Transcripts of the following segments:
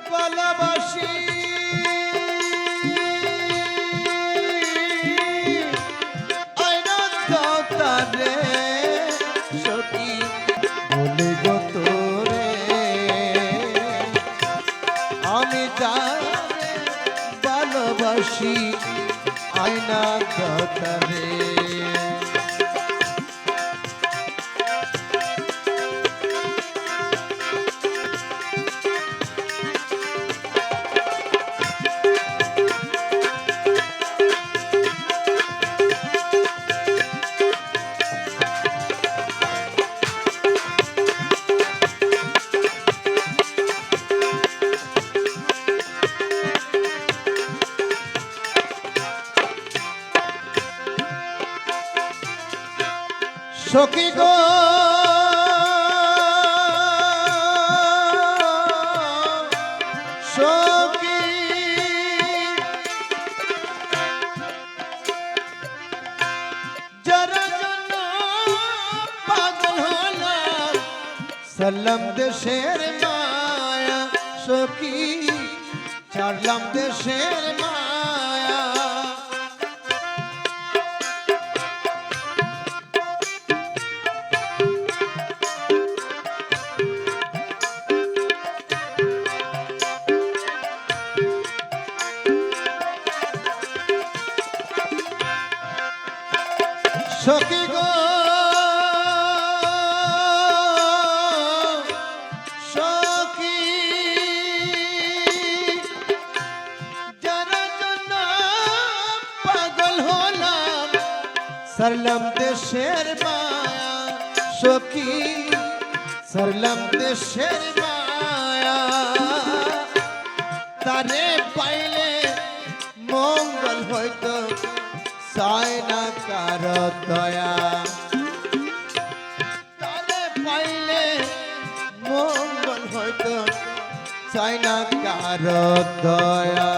ভালোবাসি আইনা দাও তারে সখী বলে গো তোরে আমি যারে ভালোবাসি আইনা দাও তারে সখী গো সখী যারা জন্য পাগল হলাম সালাম দেশের মায়া সখী ছাড়লাম দেশের মায়া সখী গো সখী যারা জন্য পাগল হলাম সারলাম দেশের মায়া সখী সারলাম দেশের মায়া তারে পাইলে মঙ্গল হইতো চায় না কারো দয়া তারে পাইলে মঙ্গল হইতো চায় না কারো দয়া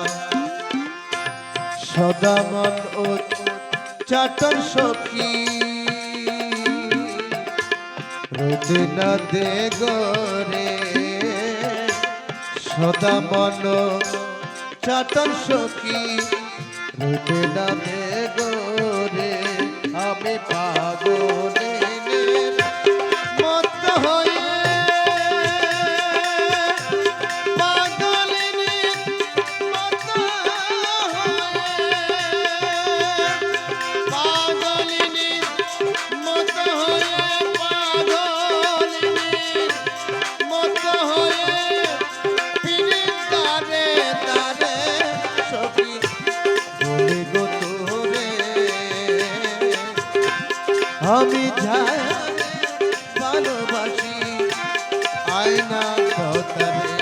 সদা মন উচ্চাটন সখী রোদ না দে গোরে সদা মন চাটন সখী রোদে না দে গোরে আমি পাগলের মত হয়ে পাগলের মত হয়ে পাগলের মত হয়ে পাগলের মত হয়ে ফিরে তারে তারে সখী আমি যাই ভালোবাসি আয়না তারে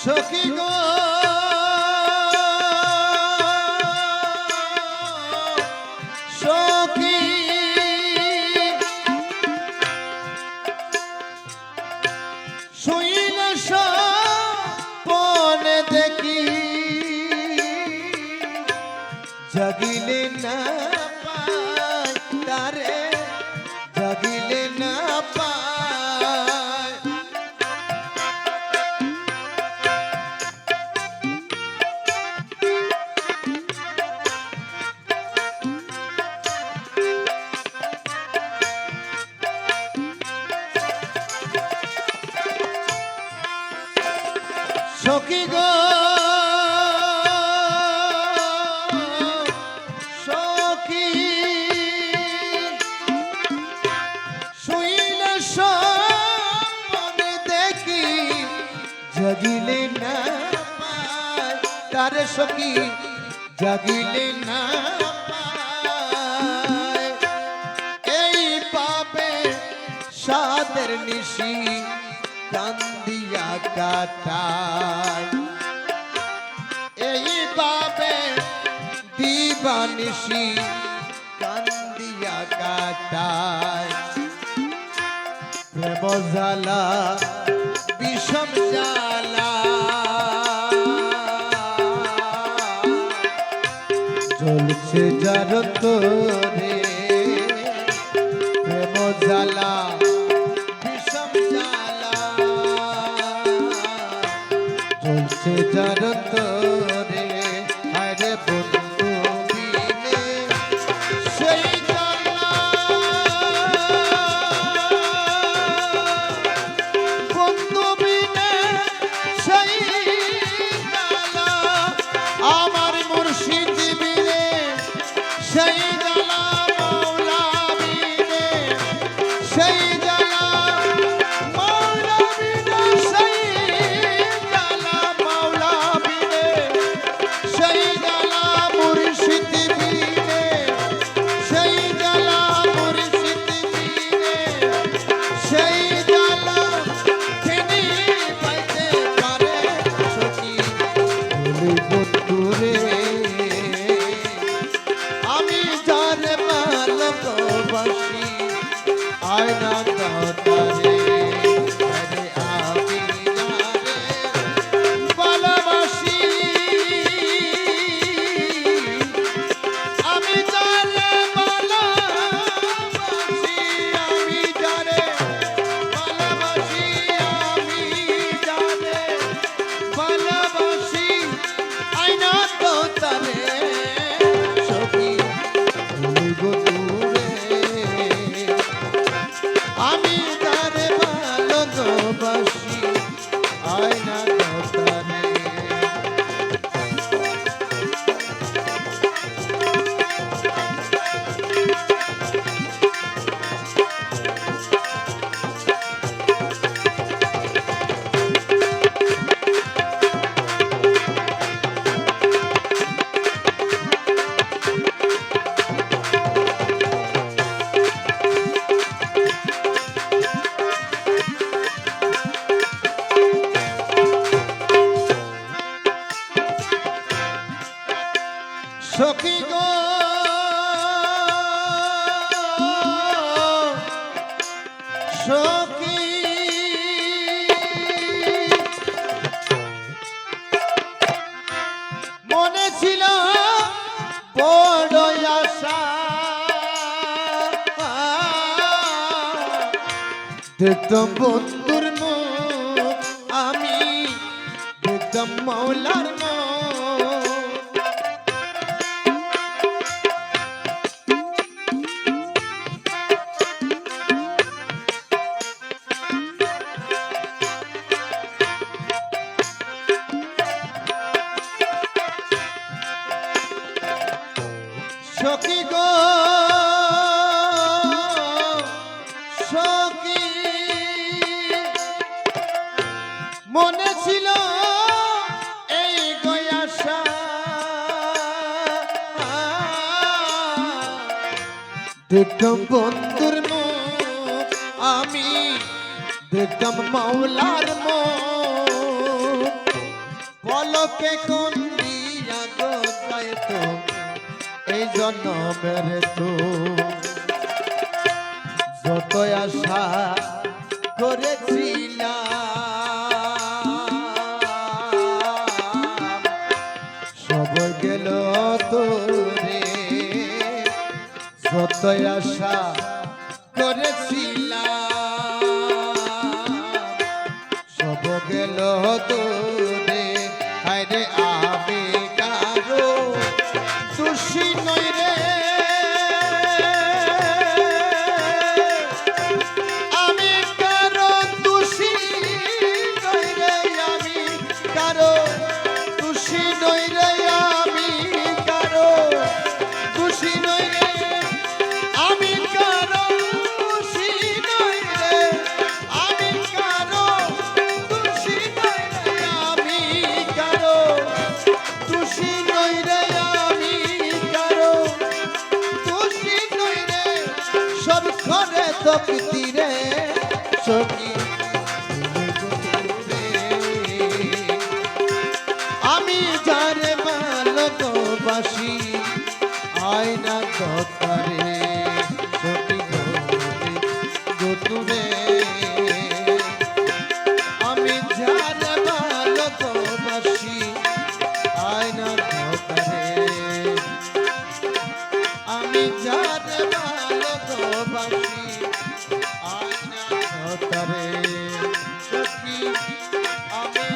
সখী গো সখী শুইলে স্বপ্নে দেখি জাগিলে না পাই তারে জাগিলে না পাই সখী গো সখী শুইলে স্বপ্নে দেখি জাগিলে না পাই তারে সখী জাগিলে না পাই এই পাবে সা চাঁদের নিশি কান্দিয়া কাটায় এইভাবে দিবানিশি কান্দিয়া কাটায় প্রেম জ্বালা বিষম জ্বালা জ্বলছে যার তোরে প্রেম জ্বালা বিষম জ্বালা জ্বলছে যার তোরে আরে বন্ধু বিনে সেই জ্বালা বন্ধু বিনে সেই জ্বালা আমার মুর্শিদ বিনে সেই জ্বালা মাওলা বিনে সেই জ্বালা মাওলা বিনে সেই জ্বালা মাওলা বিনে সেই জ্বালা মুর্শিদ বিনে সেই জ্বালা মুর্শিদ বিনে সেই জ্বালা তিনি পাইতে পারে সখী বলি বন্ধুরে আমি যারে ভালোবাসি আয়না দাতারে আরে আমি যারে ভালোবাসি আমি যারে ভালোবাসি আমি যারে ভালোবাসি আমি যারে ভালোবাসি আয়না দাতারে সখী বলি বন্ধুরে আমি তারে ভালোবাসি আয়না দাতারে সখী গো সখী মনে ছিল বড় আশা দেখতাম বন্ধুর মুখ আমি দেখতাম মাওলার মুখ সখী গো সখী মনে ছিল এই গয়াসা দেখতাম বন্ধুর মুখ আমি দেখতাম মাওলার মুখ পলকে কোন দিয়া গো যাইতো এই জন্মের তো যত আশা করেছিলাম সব গেল তোরে যত আশা করেছিলাম সব গেল তোরে আরে আমি কারো দোষী নই রে আমি কারো দোষী নই রে আমি কারো দোষী নই রে আমি কারো দোষী নই রে আমি কারো দোষী নই রে আমি কারো দোষী নই রে সখী তুমি গোরে আমি যারে ভালোবাসি আয়না দরকারে সখী গোরে আমি যারে ভালোবাসি আয়না দরকারে আমি যারে ভালোবাসি আয়না দরকারে সখী আমি